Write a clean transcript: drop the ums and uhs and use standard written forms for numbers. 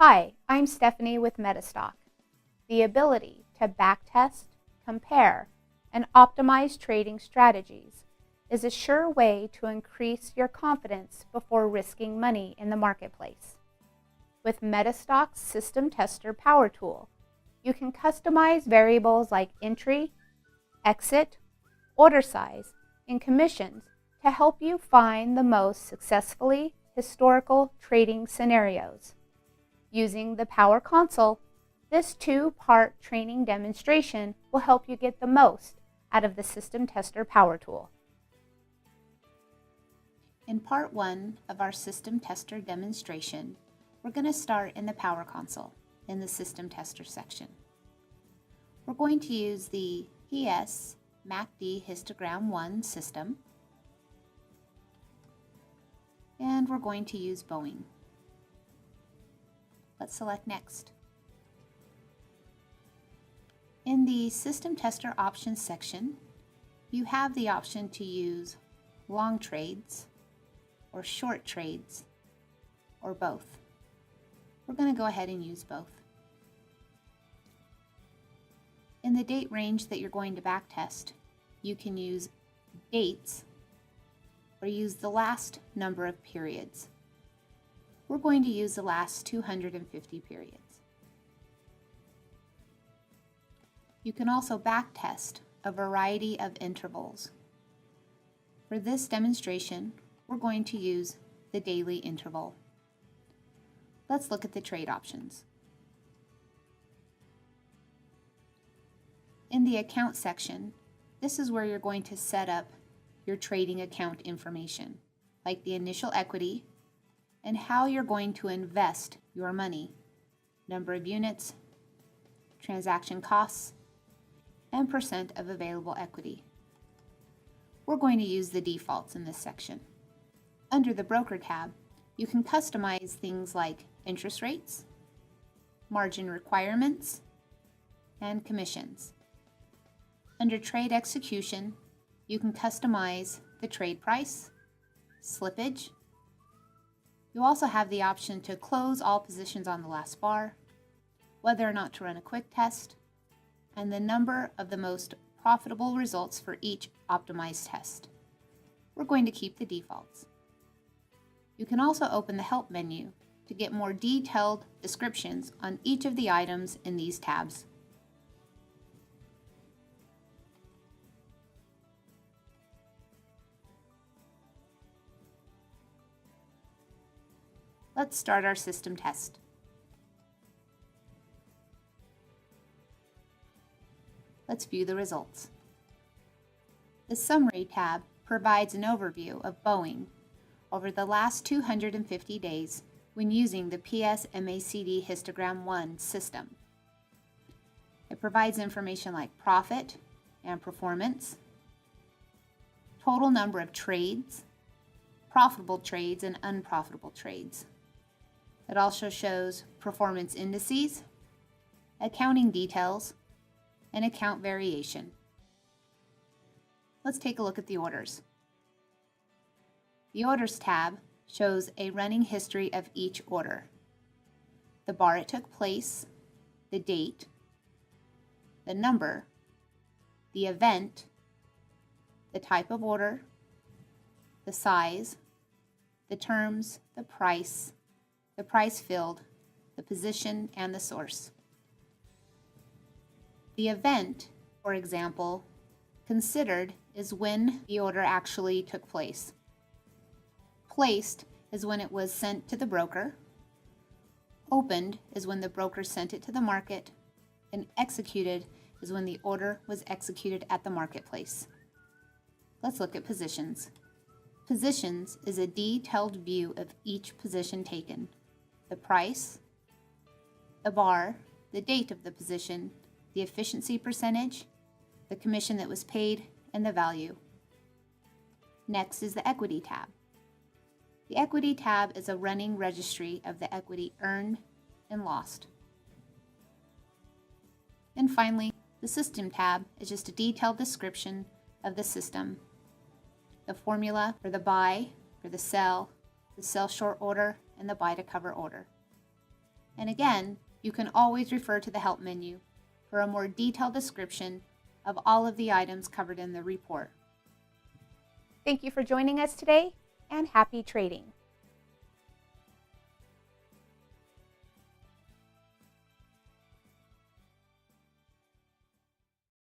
Hi, I'm Stephanie with MetaStock. The ability to backtest, compare, and optimize trading strategies is a sure way to increase your confidence before risking money in the marketplace. With MetaStock's System Tester Power Tool, you can customize variables like entry, exit, order size, and commissions to help you find the most successfully historical trading scenarios. Using the Power Console, this two-part training demonstration will help you get the most out of the System Tester Power Tool. In part 1 of our System Tester demonstration, we're going to start in the Power Console in the System Tester section. We're going to use the PS MACD Histogram 1 system, and we're going to use Boeing. Let's select Next. In the System Tester Options section, you have the option to use long trades or short trades or both. We're going to go ahead and use both. In the date range that you're going to backtest, you can use dates or use the last number of periods. We're going to use the last 250 periods. You can also backtest a variety of intervals. For this demonstration, we're going to use the daily interval. Let's look at the trade options. In the account section, this is where you're going to set up your trading account information, like the initial equity and how you're going to invest your money, number of units, transaction costs, and percent of available equity. We're going to use the defaults in this section. Under the Broker tab, you can customize things like interest rates, margin requirements, and commissions. Under Trade Execution, you can customize the trade price, slippage. You also have the option to close all positions on the last bar, whether or not to run a quick test, and the number of the most profitable results for each optimized test. We're going to keep the defaults. You can also open the Help menu to get more detailed descriptions on each of the items in these tabs. Let's start our system test. Let's view the results. The Summary tab provides an overview of Boeing over the last 250 days when using the PS MACD Histogram 1 system. It provides information like profit and performance, total number of trades, profitable trades and unprofitable trades. It also shows performance indices, accounting details, and account variation. Let's take a look at the orders. The Orders tab shows a running history of each order, the bar it took place, the date, the number, the event, the type of order, the size, the terms, the price filled, the position, and the source. The event, for example, considered is when the order actually took place. Placed is when it was sent to the broker. Opened is when the broker sent it to the market. And executed is when the order was executed at the marketplace. Let's look at positions. Positions is a detailed view of each position taken. The price, the bar, the date of the position, the efficiency percentage, the commission that was paid, and the value. Next is the Equity tab. The Equity tab is a running registry of the equity earned and lost. And finally, the System tab is just a detailed description of the system. The formula for the buy, for the sell short order, and the buy to cover order. And again, you can always refer to the help menu for a more detailed description of all of the items covered in the report. Thank you for joining us today, and happy trading!